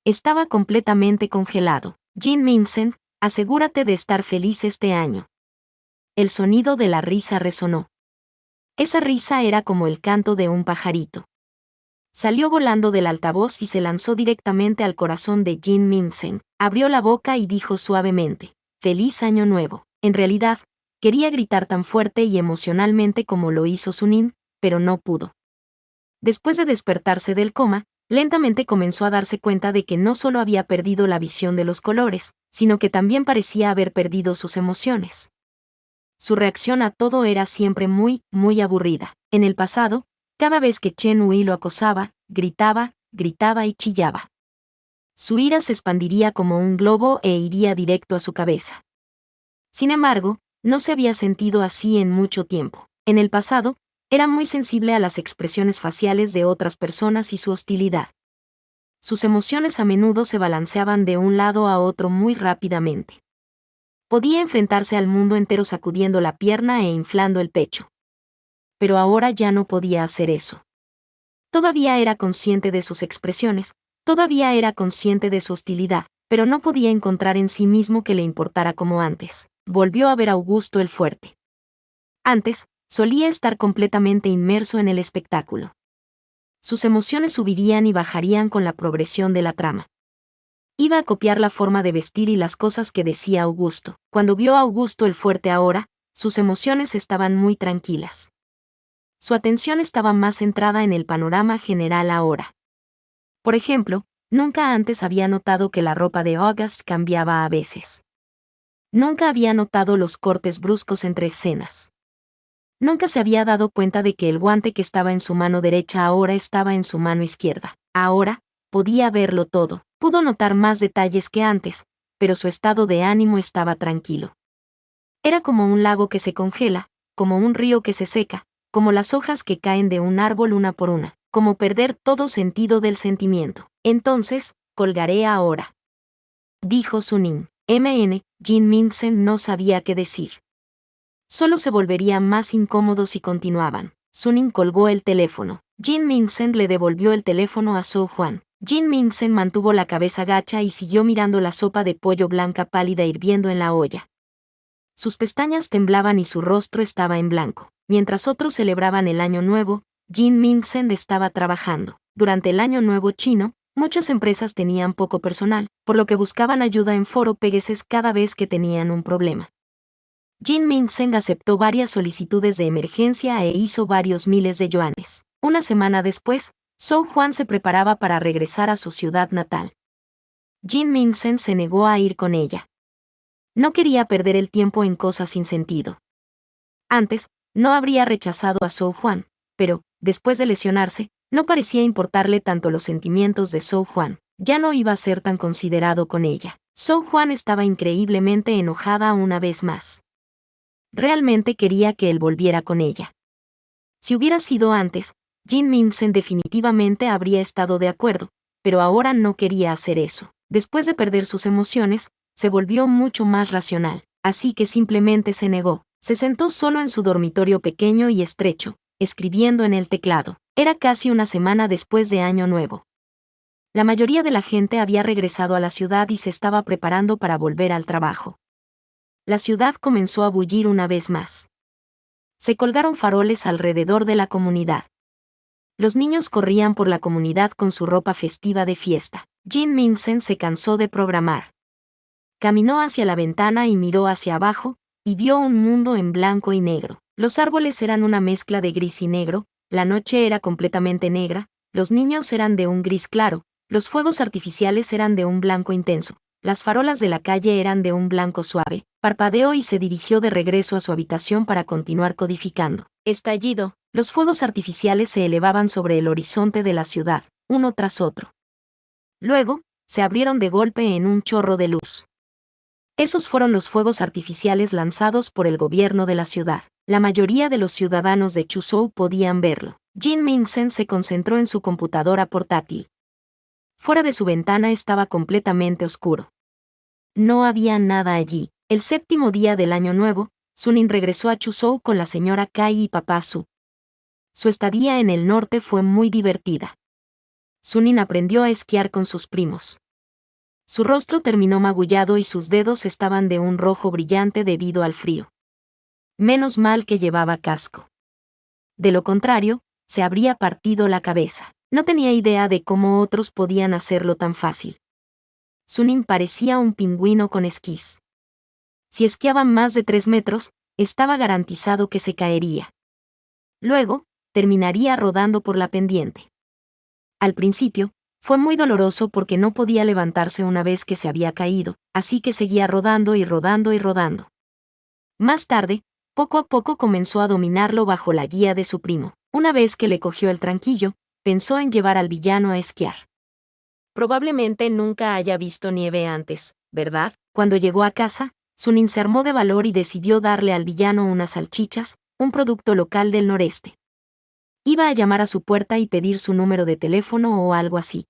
Estaba completamente congelado. Jin Mingsen, asegúrate de estar feliz este año. El sonido de la risa resonó. Esa risa era como el canto de un pajarito. Salió volando del altavoz y se lanzó directamente al corazón de Jin Mingsen. Abrió la boca y dijo suavemente, «Feliz año nuevo». En realidad, quería gritar tan fuerte y emocionalmente como lo hizo Sunim, pero no pudo. Después de despertarse del coma, lentamente comenzó a darse cuenta de que no solo había perdido la visión de los colores, sino que también parecía haber perdido sus emociones. Su reacción a todo era siempre muy, muy aburrida. En el pasado, cada vez que Chen Hui lo acosaba, gritaba y chillaba. Su ira se expandiría como un globo e iría directo a su cabeza. Sin embargo, no se había sentido así en mucho tiempo. En el pasado, era muy sensible a las expresiones faciales de otras personas y su hostilidad. Sus emociones a menudo se balanceaban de un lado a otro muy rápidamente. Podía enfrentarse al mundo entero sacudiendo la pierna e inflando el pecho. Pero ahora ya no podía hacer eso. Todavía era consciente de sus expresiones, Todavía era consciente de su hostilidad, pero no podía encontrar en sí mismo que le importara como antes. Volvió a ver a Augusto el Fuerte. Antes, solía estar completamente inmerso en el espectáculo. Sus emociones subirían y bajarían con la progresión de la trama. Iba a copiar la forma de vestir y las cosas que decía Augusto. Cuando vio a Augusto el Fuerte ahora, sus emociones estaban muy tranquilas. Su atención estaba más centrada en el panorama general ahora. Por ejemplo, nunca antes había notado que la ropa de August cambiaba a veces. Nunca había notado los cortes bruscos entre escenas. Nunca se había dado cuenta de que el guante que estaba en su mano derecha ahora estaba en su mano izquierda. Ahora, podía verlo todo. Pudo notar más detalles que antes, pero su estado de ánimo estaba tranquilo. Era como un lago que se congela, como un río que se seca, como las hojas que caen de un árbol una por una, como perder todo sentido del sentimiento. Entonces, colgaré ahora, dijo Suning. Jin Mingsen no sabía qué decir. Solo se volverían más incómodos si continuaban. Suning colgó el teléfono. Jin Mingsen le devolvió el teléfono a Zhou Juan. Jin Mingsen mantuvo la cabeza gacha y siguió mirando la sopa de pollo blanca pálida hirviendo en la olla. Sus pestañas temblaban y su rostro estaba en blanco. Mientras otros celebraban el Año Nuevo, Jin Mingsen estaba trabajando. Durante el Año Nuevo chino, muchas empresas tenían poco personal, por lo que buscaban ayuda en foro Pegasus cada vez que tenían un problema. Jin Mingsen aceptó varias solicitudes de emergencia e hizo varios miles de yuanes. Una semana después, Zhou Juan se preparaba para regresar a su ciudad natal. Jin Mingsen se negó a ir con ella. No quería perder el tiempo en cosas sin sentido. Antes, no habría rechazado a Zhou Juan, pero, después de lesionarse, no parecía importarle tanto los sentimientos de Zhou Juan. Ya no iba a ser tan considerado con ella. Zhou Juan estaba increíblemente enojada una vez más. Realmente quería que él volviera con ella. Si hubiera sido antes, Jin Mingsen definitivamente habría estado de acuerdo, pero ahora no quería hacer eso. Después de perder sus emociones, se volvió mucho más racional, así que simplemente se negó. Se sentó solo en su dormitorio pequeño y estrecho, escribiendo en el teclado. Era casi una semana después de Año Nuevo. La mayoría de la gente había regresado a la ciudad y se estaba preparando para volver al trabajo. La ciudad comenzó a bullir una vez más. Se colgaron faroles alrededor de la comunidad. Los niños corrían por la comunidad con su ropa festiva de fiesta. Jin Mingsen se cansó de programar. Caminó hacia la ventana y miró hacia abajo, y vio un mundo en blanco y negro. Los árboles eran una mezcla de gris y negro, la noche era completamente negra, los niños eran de un gris claro, los fuegos artificiales eran de un blanco intenso, las farolas de la calle eran de un blanco suave. Parpadeó y se dirigió de regreso a su habitación para continuar codificando. Estallido. Los fuegos artificiales se elevaban sobre el horizonte de la ciudad, uno tras otro. Luego, se abrieron de golpe en un chorro de luz. Esos fueron los fuegos artificiales lanzados por el gobierno de la ciudad. La mayoría de los ciudadanos de Chuzhou podían verlo. Jin Mingsen se concentró en su computadora portátil. Fuera de su ventana estaba completamente oscuro. No había nada allí. El séptimo día del Año Nuevo, Suning regresó a Chuzhou con la señora Kai y papá Su. Su estadía en el norte fue muy divertida. Suning aprendió a esquiar con sus primos. Su rostro terminó magullado y sus dedos estaban de un rojo brillante debido al frío. Menos mal que llevaba casco. De lo contrario, se habría partido la cabeza. No tenía idea de cómo otros podían hacerlo tan fácil. Suning parecía un pingüino con esquís. Si esquiaba más de 3 metros, estaba garantizado que se caería. Luego, terminaría rodando por la pendiente. Al principio, fue muy doloroso porque no podía levantarse una vez que se había caído, así que seguía rodando y rodando y rodando. Más tarde, poco a poco comenzó a dominarlo bajo la guía de su primo. Una vez que le cogió el tranquillo, pensó en llevar al villano a esquiar. Probablemente nunca haya visto nieve antes, ¿verdad? Cuando llegó a casa, Suning se armó de valor y decidió darle al villano unas salchichas, un producto local del noreste. Iba a llamar a su puerta y pedir su número de teléfono o algo así.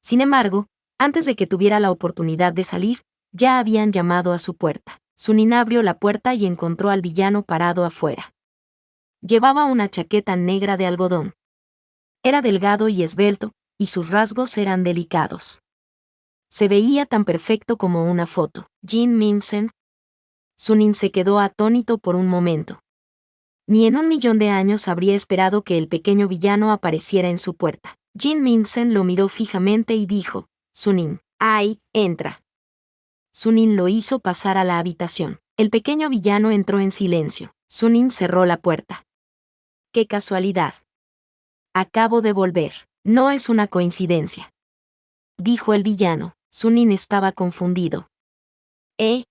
Sin embargo, antes de que tuviera la oportunidad de salir, ya habían llamado a su puerta. Suning abrió la puerta y encontró al villano parado afuera. Llevaba una chaqueta negra de algodón. Era delgado y esbelto, y sus rasgos eran delicados. Se veía tan perfecto como una foto. Jin Mingsen. Sunin se quedó atónito por un momento. Ni en 1.000.000 de años habría esperado que el pequeño villano apareciera en su puerta. Jin Mingsen lo miró fijamente y dijo, Sunin, ¡ay, entra! Sunin lo hizo pasar a la habitación. El pequeño villano entró en silencio. Sunin cerró la puerta. ¡Qué casualidad! Acabo de volver. No es una coincidencia, dijo el villano. Sunin estaba confundido.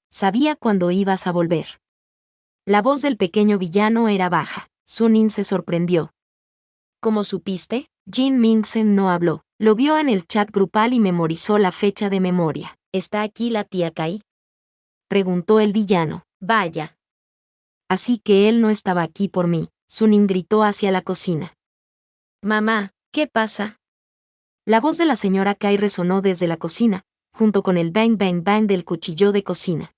Sabía cuándo ibas a volver. La voz del pequeño villano era baja. Sunin se sorprendió. ¿Cómo supiste? Jin Mingsen no habló. Lo vio en el chat grupal y memorizó la fecha de memoria. ¿Está aquí la tía Kai?, preguntó el villano. Vaya. Así que él no estaba aquí por mí. Sunin gritó hacia la cocina. Mamá, ¿qué pasa? La voz de la señora Kai resonó desde la cocina, junto con el bang bang bang del cuchillo de cocina.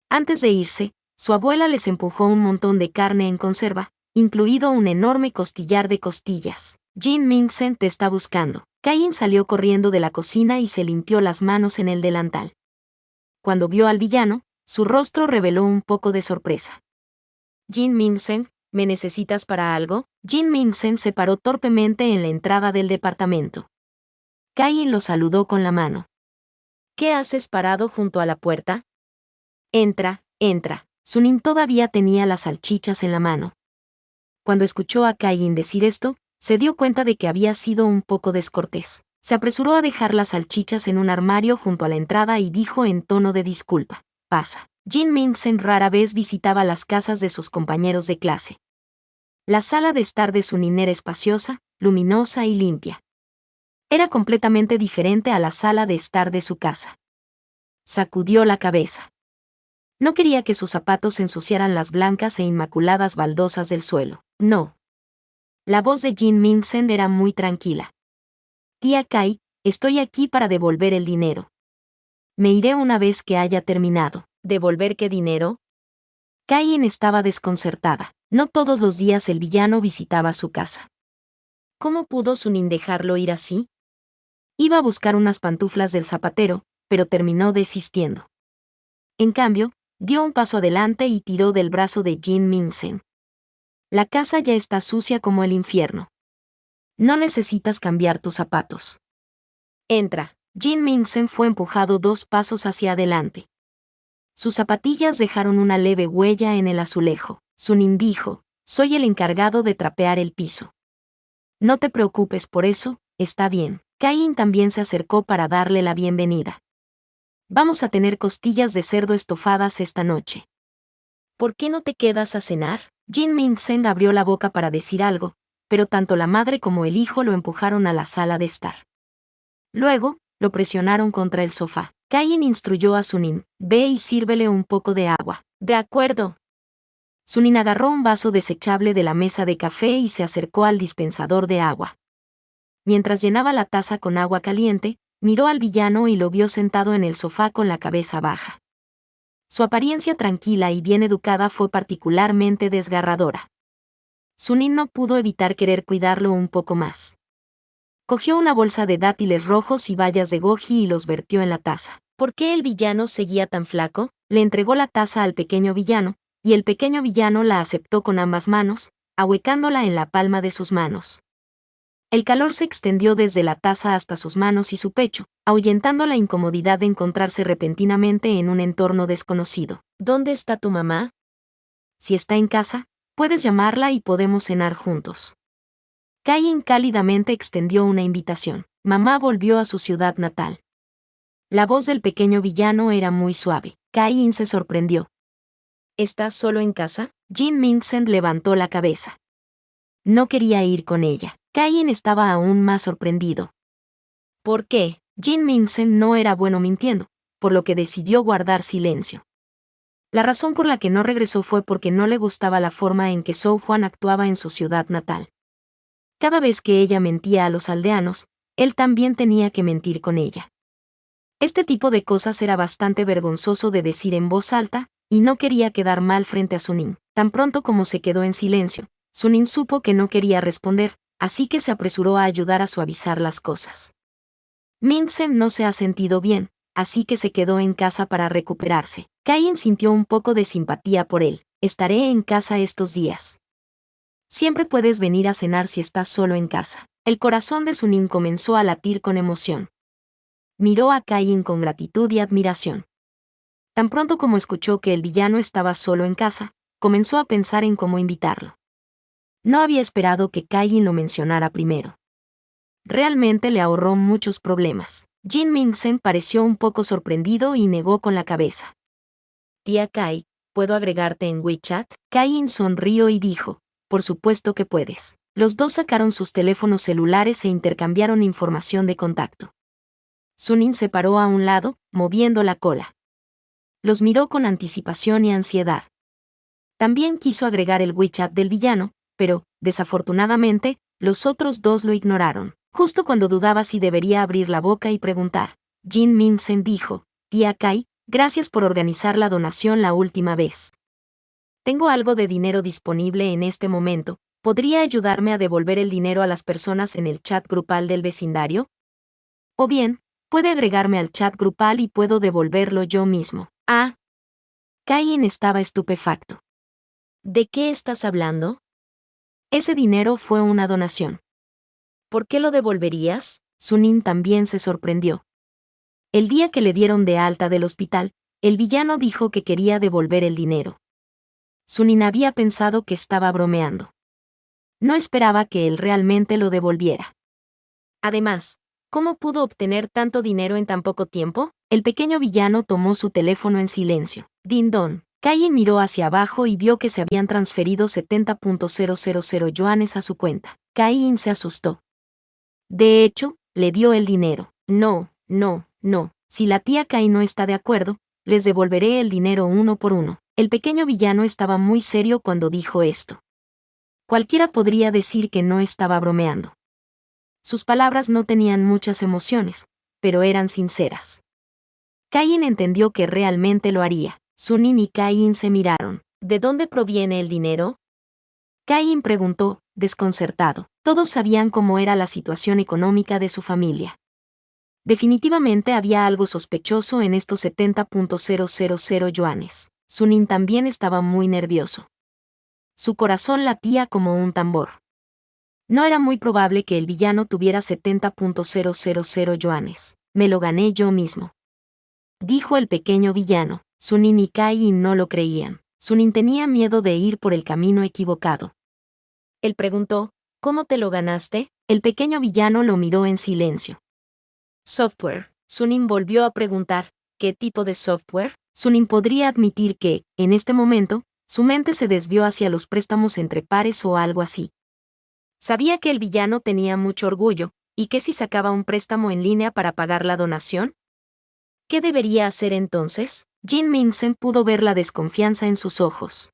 Antes de irse, su abuela les empujó un montón de carne en conserva, incluido un enorme costillar de costillas. Jin Mingsen te está buscando. Kai salió corriendo de la cocina y se limpió las manos en el delantal. Cuando vio al villano, su rostro reveló un poco de sorpresa. Jin Mingsen, ¿me necesitas para algo? Jin Mingsen se paró torpemente en la entrada del departamento. Kai lo saludó con la mano. ¿Qué haces parado junto a la puerta? Entra, entra. Sunin todavía tenía las salchichas en la mano. Cuando escuchó a Kai decir esto, se dio cuenta de que había sido un poco descortés. Se apresuró a dejar las salchichas en un armario junto a la entrada y dijo en tono de disculpa, pasa. Jin Mingsen rara vez visitaba las casas de sus compañeros de clase. La sala de estar de Sunin era espaciosa, luminosa y limpia. Era completamente diferente a la sala de estar de su casa. Sacudió la cabeza. No quería que sus zapatos ensuciaran las blancas e inmaculadas baldosas del suelo. No. La voz de Jin Mingsen era muy tranquila. Tía Kai, estoy aquí para devolver el dinero. Me iré una vez que haya terminado. ¿Devolver qué dinero? Kai estaba desconcertada. No todos los días el villano visitaba su casa. ¿Cómo pudo Sunin dejarlo ir así? Iba a buscar unas pantuflas del zapatero, pero terminó desistiendo. En cambio, dio un paso adelante y tiró del brazo de Jin Mingsen. La casa ya está sucia como el infierno. No necesitas cambiar tus zapatos. Entra. Jin Mingsen fue empujado 2 pasos hacia adelante. Sus zapatillas dejaron una leve huella en el azulejo. Sunin dijo, soy el encargado de trapear el piso. No te preocupes por eso, está bien. Kai también se acercó para darle la bienvenida. Vamos a tener costillas de cerdo estofadas esta noche. ¿Por qué no te quedas a cenar? Jin Mingsen abrió la boca para decir algo, pero tanto la madre como el hijo lo empujaron a la sala de estar. Luego, lo presionaron contra el sofá. Kai instruyó a Sunin, ve y sírvele un poco de agua. De acuerdo. Sunin agarró un vaso desechable de la mesa de café y se acercó al dispensador de agua. Mientras llenaba la taza con agua caliente, miró al villano y lo vio sentado en el sofá con la cabeza baja. Su apariencia tranquila y bien educada fue particularmente desgarradora. Sunin no pudo evitar querer cuidarlo un poco más. Cogió una bolsa de dátiles rojos y bayas de goji y los vertió en la taza. ¿Por qué el villano seguía tan flaco? Le entregó la taza al pequeño villano, y el pequeño villano la aceptó con ambas manos, ahuecándola en la palma de sus manos. El calor se extendió desde la taza hasta sus manos y su pecho, ahuyentando la incomodidad de encontrarse repentinamente en un entorno desconocido. ¿Dónde está tu mamá? Si está en casa, puedes llamarla y podemos cenar juntos. Kai cálidamente extendió una invitación. Mamá volvió a su ciudad natal. La voz del pequeño villano era muy suave. Kai se sorprendió. ¿Estás solo en casa? Jin Mingsen levantó la cabeza. No quería ir con ella. Kai estaba aún más sorprendido. ¿Por qué? Jin Mingsen no era bueno mintiendo, por lo que decidió guardar silencio. La razón por la que no regresó fue porque no le gustaba la forma en que Zhou Juan actuaba en su ciudad natal. Cada vez que ella mentía a los aldeanos, él también tenía que mentir con ella. Este tipo de cosas era bastante vergonzoso de decir en voz alta, y no quería quedar mal frente a Sunin. Tan pronto como se quedó en silencio, Sunin supo que no quería responder, así que se apresuró a ayudar a suavizar las cosas. Min-sen no se ha sentido bien, así que se quedó en casa para recuperarse. Kain sintió un poco de simpatía por él. Estaré en casa estos días. Siempre puedes venir a cenar si estás solo en casa. El corazón de Sunim comenzó a latir con emoción. Miró a Kain con gratitud y admiración. Tan pronto como escuchó que el villano estaba solo en casa, comenzó a pensar en cómo invitarlo. No había esperado que Kain lo mencionara primero. Realmente le ahorró muchos problemas. Jin Min-sen pareció un poco sorprendido y negó con la cabeza. Tía Kai, ¿puedo agregarte en WeChat? Kain sonrió y dijo, por supuesto que puedes. Los dos sacaron sus teléfonos celulares e intercambiaron información de contacto. Sunim se paró a un lado, moviendo la cola. Los miró con anticipación y ansiedad. También quiso agregar el WeChat del villano, pero, desafortunadamente, los otros dos lo ignoraron. Justo cuando dudaba si debería abrir la boca y preguntar, Jin Min-sen dijo, tía Kai, gracias por organizar la donación la última vez. Tengo algo de dinero disponible en este momento, ¿podría ayudarme a devolver el dinero a las personas en el chat grupal del vecindario? O bien, puede agregarme al chat grupal y puedo devolverlo yo mismo. Ah. Kain estaba estupefacto. ¿De qué estás hablando? Ese dinero fue una donación. ¿Por qué lo devolverías? Sunim también se sorprendió. El día que le dieron de alta del hospital, el villano dijo que quería devolver el dinero. Sunim había pensado que estaba bromeando. No esperaba que él realmente lo devolviera. Además, ¿cómo pudo obtener tanto dinero en tan poco tiempo? El pequeño villano tomó su teléfono en silencio. Din don. Kain miró hacia abajo y vio que se habían transferido 70.000 yuanes a su cuenta. Kain se asustó. De hecho, le dio el dinero. No. Si la tía Kai no está de acuerdo, les devolveré el dinero uno por uno. El pequeño villano estaba muy serio cuando dijo esto. Cualquiera podría decir que no estaba bromeando. Sus palabras no tenían muchas emociones, pero eran sinceras. Kain entendió que realmente lo haría. Sunim y Kain se miraron. ¿De dónde proviene el dinero? Kain preguntó, desconcertado. Todos sabían cómo era la situación económica de su familia. Definitivamente había algo sospechoso en estos 70.000 yuanes. Sunim también estaba muy nervioso. Su corazón latía como un tambor. No era muy probable que el villano tuviera 70.000 yuanes. Me lo gané yo mismo. Dijo el pequeño villano. Sunim y Kain no lo creían. Sunim tenía miedo de ir por el camino equivocado. Él preguntó, ¿cómo te lo ganaste? El pequeño villano lo miró en silencio. Software. Sunim volvió a preguntar, ¿qué tipo de software? Sunim podría admitir que, en este momento, su mente se desvió hacia los préstamos entre pares o algo así. Sabía que el villano tenía mucho orgullo, y que si sacaba un préstamo en línea para pagar la donación. ¿Qué debería hacer entonces? Jin Min-sen pudo ver la desconfianza en sus ojos.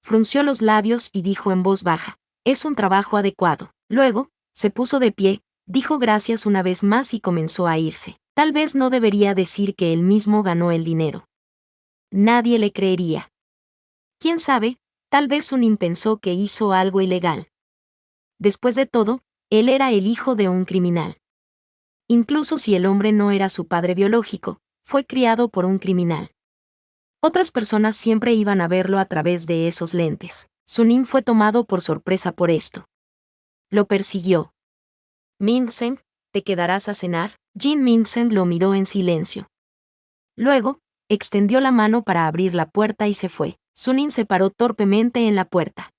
Frunció los labios y dijo en voz baja, es un trabajo adecuado. Luego, se puso de pie, dijo gracias una vez más y comenzó a irse. Tal vez no debería decir que él mismo ganó el dinero. Nadie le creería. ¿Quién sabe? Tal vez Sunim pensó que hizo algo ilegal. Después de todo, él era el hijo de un criminal. Incluso si el hombre no era su padre biológico, fue criado por un criminal. Otras personas siempre iban a verlo a través de esos lentes. Sunim fue tomado por sorpresa por esto. Lo persiguió. Min-sen, ¿te quedarás a cenar? Jin Min-sen lo miró en silencio. Luego, extendió la mano para abrir la puerta y se fue. Sunim se paró torpemente en la puerta.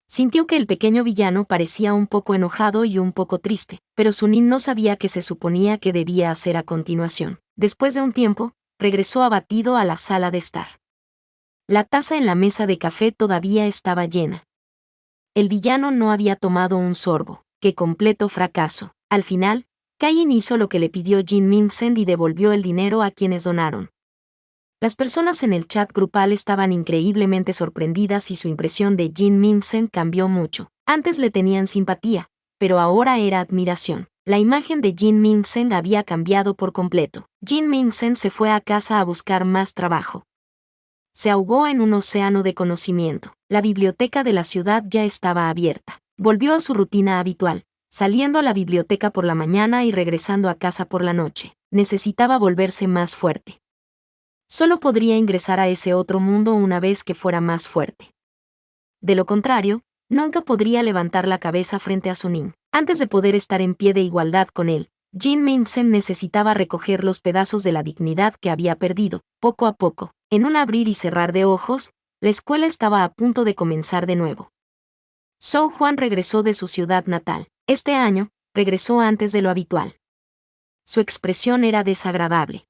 Sintió que el pequeño villano parecía un poco enojado y un poco triste, pero Sunim no sabía qué se suponía que debía hacer a continuación. Después de un tiempo, regresó abatido a la sala de estar. La taza en la mesa de café todavía estaba llena. El villano no había tomado un sorbo. ¡Qué completo fracaso! Al final, Kain hizo lo que le pidió Jin Min-sen y devolvió el dinero a quienes donaron. Las personas en el chat grupal estaban increíblemente sorprendidas y su impresión de Jin Min-sen cambió mucho. Antes le tenían simpatía, pero ahora era admiración. La imagen de Jin Min-sen había cambiado por completo. Jin Min-sen se fue a casa a buscar más trabajo. Se ahogó en un océano de conocimiento. La biblioteca de la ciudad ya estaba abierta. Volvió a su rutina habitual, saliendo a la biblioteca por la mañana y regresando a casa por la noche. Necesitaba volverse más fuerte. Solo podría ingresar a ese otro mundo una vez que fuera más fuerte. De lo contrario, nunca podría levantar la cabeza frente a Suning. Antes de poder estar en pie de igualdad con él, Jin Min-sen necesitaba recoger los pedazos de la dignidad que había perdido, poco a poco. En un abrir y cerrar de ojos, la escuela estaba a punto de comenzar de nuevo. Zhou Juan regresó de su ciudad natal. Este año, regresó antes de lo habitual. Su expresión era desagradable.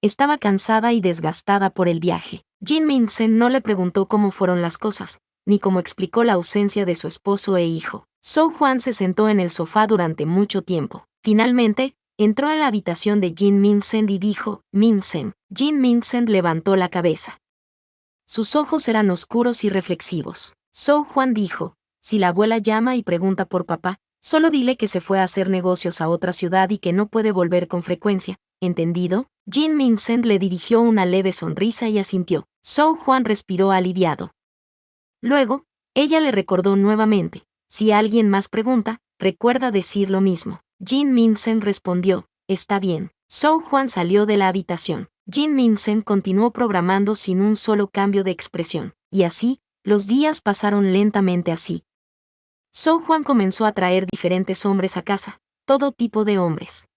Estaba cansada y desgastada por el viaje. Jin Min-sen no le preguntó cómo fueron las cosas, ni cómo explicó la ausencia de su esposo e hijo. Zhou Juan se sentó en el sofá durante mucho tiempo. Finalmente, entró a la habitación de Jin Min-sen y dijo, Min-sen. Jin Min-sen levantó la cabeza. Sus ojos eran oscuros y reflexivos. Zhou Juan dijo, si la abuela llama y pregunta por papá, solo dile que se fue a hacer negocios a otra ciudad y que no puede volver con frecuencia, ¿entendido? Jin Min-sen le dirigió una leve sonrisa y asintió. Zhou Juan respiró aliviado. Luego, ella le recordó nuevamente, si alguien más pregunta, recuerda decir lo mismo. Jin Min-sen respondió, está bien. Zhou Juan salió de la habitación. Jin Min-sen continuó programando sin un solo cambio de expresión, y así, los días pasaron lentamente así. Zhou Juan comenzó a traer diferentes hombres a casa, todo tipo de hombres.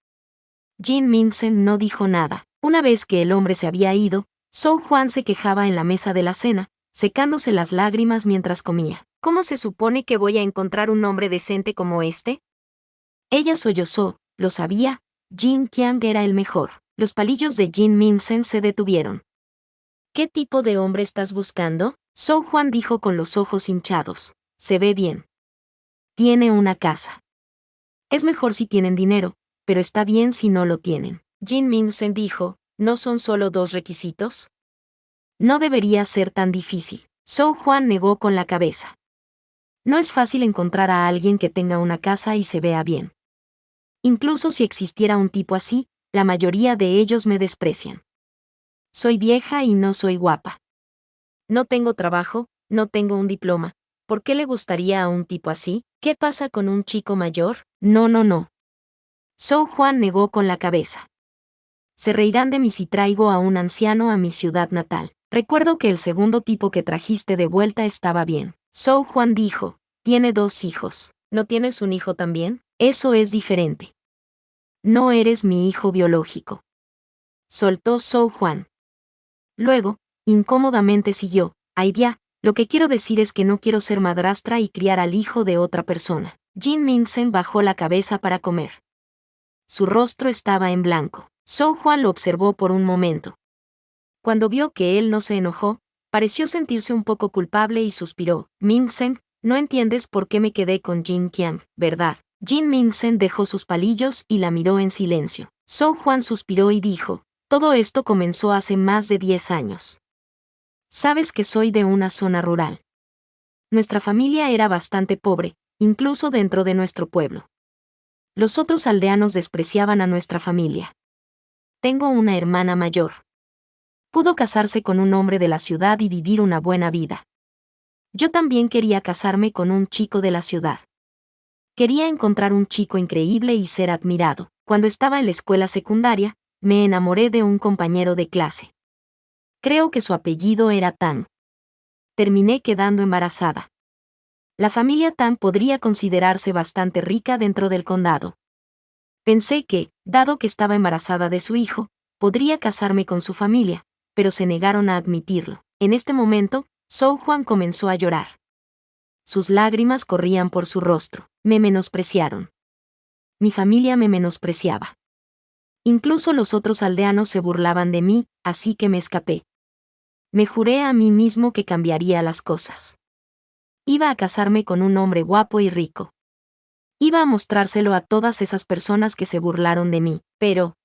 Jin Min-sen no dijo nada. Una vez que el hombre se había ido, Zhou Juan se quejaba en la mesa de la cena, secándose las lágrimas mientras comía. ¿Cómo se supone que voy a encontrar un hombre decente como este? Ella sollozó, lo sabía, Jin Qiang era el mejor. Los palillos de Jin Min-sen se detuvieron. ¿Qué tipo de hombre estás buscando? Zhou Juan dijo con los ojos hinchados. Se ve bien. Tiene una casa. Es mejor si tienen dinero, pero está bien si no lo tienen. Jin Min-sen dijo, ¿no son solo 2 requisitos? No debería ser tan difícil. Zhou Juan negó con la cabeza. No es fácil encontrar a alguien que tenga una casa y se vea bien. Incluso si existiera un tipo así, la mayoría de ellos me desprecian. Soy vieja y no soy guapa. No tengo trabajo, no tengo un diploma. ¿Por qué le gustaría a un tipo así? ¿Qué pasa con un chico mayor? No. Zhou Juan negó con la cabeza. Se reirán de mí si traigo a un anciano a mi ciudad natal. Recuerdo que el segundo tipo que trajiste de vuelta estaba bien. Zhou Juan dijo, tiene 2 hijos. ¿No tienes un hijo también? Eso es diferente. No eres mi hijo biológico. Soltó Zhou Juan. Luego, incómodamente siguió, Aidia, lo que quiero decir es que no quiero ser madrastra y criar al hijo de otra persona. Jin Min-sen bajó la cabeza para comer. Su rostro estaba en blanco. Zhou Juan lo observó por un momento. Cuando vio que él no se enojó, pareció sentirse un poco culpable y suspiró. Min-sen, no entiendes por qué me quedé con Jin Qiang, ¿verdad? Jin Min-sen dejó sus palillos y la miró en silencio. Zhou Juan suspiró y dijo, todo esto comenzó hace más de 10 años. Sabes que soy de una zona rural. Nuestra familia era bastante pobre, incluso dentro de nuestro pueblo. Los otros aldeanos despreciaban a nuestra familia. Tengo una hermana mayor. Pudo casarse con un hombre de la ciudad y vivir una buena vida. Yo también quería casarme con un chico de la ciudad. Quería encontrar un chico increíble y ser admirado. Cuando estaba en la escuela secundaria, me enamoré de un compañero de clase. Creo que su apellido era Tan. Terminé quedando embarazada. La familia Tan podría considerarse bastante rica dentro del condado. Pensé que, dado que estaba embarazada de su hijo, podría casarme con su familia, pero se negaron a admitirlo. En este momento, Zhou Juan comenzó a llorar. Sus lágrimas corrían por su rostro. Me menospreciaron. Mi familia me menospreciaba. Incluso los otros aldeanos se burlaban de mí, así que me escapé. Me juré a mí mismo que cambiaría las cosas. Iba a casarme con un hombre guapo y rico. Iba a mostrárselo a todas esas personas que se burlaron de mí, pero...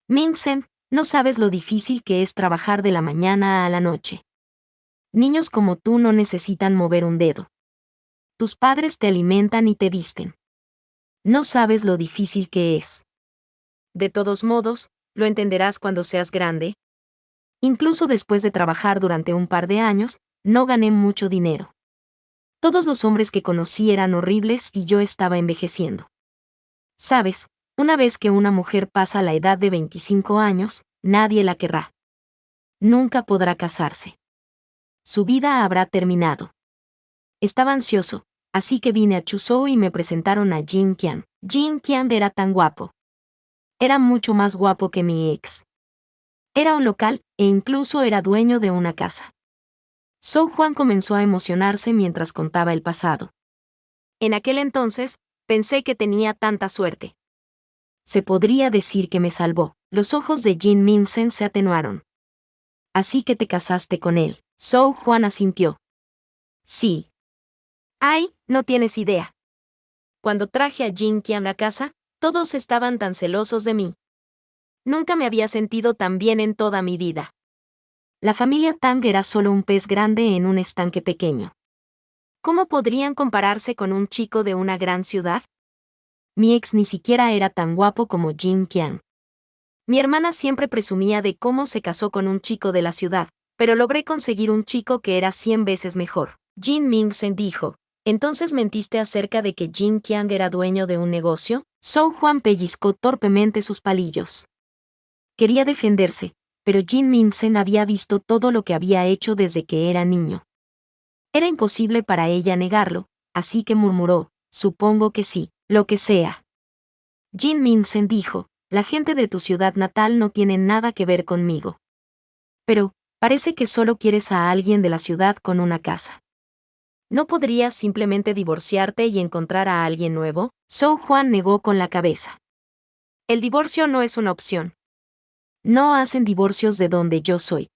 Min-sen, no sabes lo difícil que es trabajar de la mañana a la noche. Niños como tú no necesitan mover un dedo. Tus padres te alimentan y te visten. No sabes lo difícil que es. De todos modos, lo entenderás cuando seas grande. Incluso después de trabajar durante un par de años, no gané mucho dinero. Todos los hombres que conocí eran horribles y yo estaba envejeciendo. Sabes, una vez que una mujer pasa la edad de 25 años, nadie la querrá. Nunca podrá casarse. Su vida habrá terminado. Estaba ansioso, así que vine a Chuzhou y me presentaron a Jin Qian. Jin Qian era tan guapo. Era mucho más guapo que mi ex. Era un local, e incluso era dueño de una casa. Zhou Juan comenzó a emocionarse mientras contaba el pasado. En aquel entonces, pensé que tenía tanta suerte. Se podría decir que me salvó. Los ojos de Jin Minsen se atenuaron. Así que te casaste con él. Zhou Juan asintió. Sí. Ay, no tienes idea. Cuando traje a Jin Qian a casa, todos estaban tan celosos de mí. Nunca me había sentido tan bien en toda mi vida. La familia Tang era solo un pez grande en un estanque pequeño. ¿Cómo podrían compararse con un chico de una gran ciudad? Mi ex ni siquiera era tan guapo como Jin Qian. Mi hermana siempre presumía de cómo se casó con un chico de la ciudad, pero logré conseguir un chico que era 100 veces mejor. Jin Mingsen dijo, ¿entonces mentiste acerca de que Jin Qian era dueño de un negocio? Zhou Juan pellizcó torpemente sus palillos. Quería defenderse, pero Jin Mingsen había visto todo lo que había hecho desde que era niño. Era imposible para ella negarlo, así que murmuró, supongo que sí, lo que sea. Jin Mingsen dijo, la gente de tu ciudad natal no tiene nada que ver conmigo. Pero, parece que solo quieres a alguien de la ciudad con una casa. ¿No podrías simplemente divorciarte y encontrar a alguien nuevo? Zhou Juan negó con la cabeza. El divorcio no es una opción. No hacen divorcios de donde yo soy.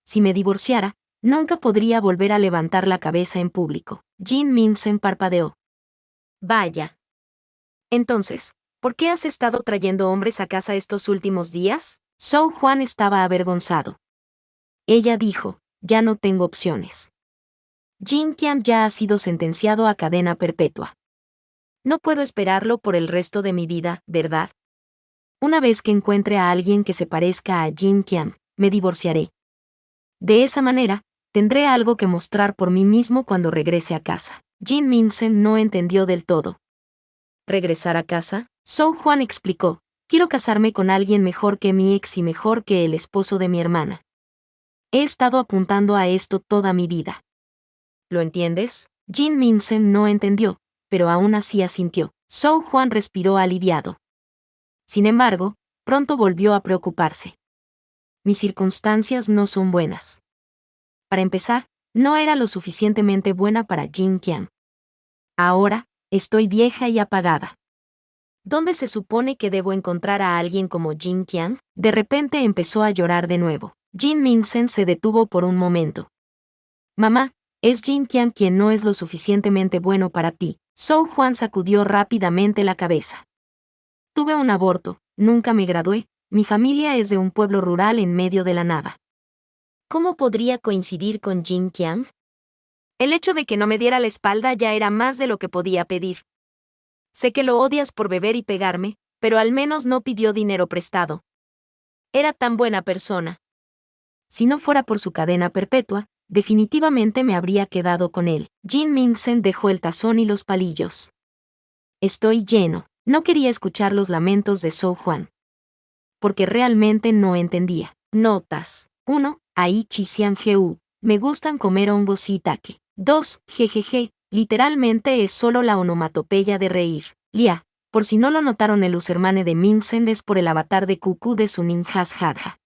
Si me divorciara, nunca podría volver a levantar la cabeza en público. Jin Mingsen parpadeó. Vaya. Entonces, ¿por qué has estado trayendo hombres a casa estos últimos días? Zhou Juan estaba avergonzado. Ella dijo, ya no tengo opciones. Jin Qian ya ha sido sentenciado a cadena perpetua. No puedo esperarlo por el resto de mi vida, ¿verdad? Una vez que encuentre a alguien que se parezca a Jin Qian, me divorciaré. De esa manera, tendré algo que mostrar por mí mismo cuando regrese a casa. Jin Mingsen no entendió del todo. ¿Regresar a casa? Zhou Juan explicó, quiero casarme con alguien mejor que mi ex y mejor que el esposo de mi hermana. He estado apuntando a esto toda mi vida. ¿Lo entiendes? Jin Mingsen no entendió, pero aún así asintió. Zhou Juan respiró aliviado. Sin embargo, pronto volvió a preocuparse. Mis circunstancias no son buenas. Para empezar, no era lo suficientemente buena para Jin Qian. Ahora, estoy vieja y apagada. ¿Dónde se supone que debo encontrar a alguien como Jin Qian? De repente empezó a llorar de nuevo. Jin Mingsen se detuvo por un momento. Mamá, es Jin Qian quien no es lo suficientemente bueno para ti. Zhou Juan sacudió rápidamente la cabeza. Tuve un aborto, nunca me gradué, mi familia es de un pueblo rural en medio de la nada. ¿Cómo podría coincidir con Jin Qian? El hecho de que no me diera la espalda ya era más de lo que podía pedir. Sé que lo odias por beber y pegarme, pero al menos no pidió dinero prestado. Era tan buena persona. Si no fuera por su cadena perpetua, definitivamente me habría quedado con él. Jin Mingsen dejó el tazón y los palillos. Estoy lleno. No quería escuchar los lamentos de Zhou Juan. Porque realmente no entendía. Notas. 1. Aichi Xiangheu. Me gustan comer hongos shiitake. 2. Jejeje. Literalmente es solo la onomatopeya de reír. Lia. Por si no lo notaron, el usermane de Mingsen es por el avatar de Cuckoo de su ninjas Hadja.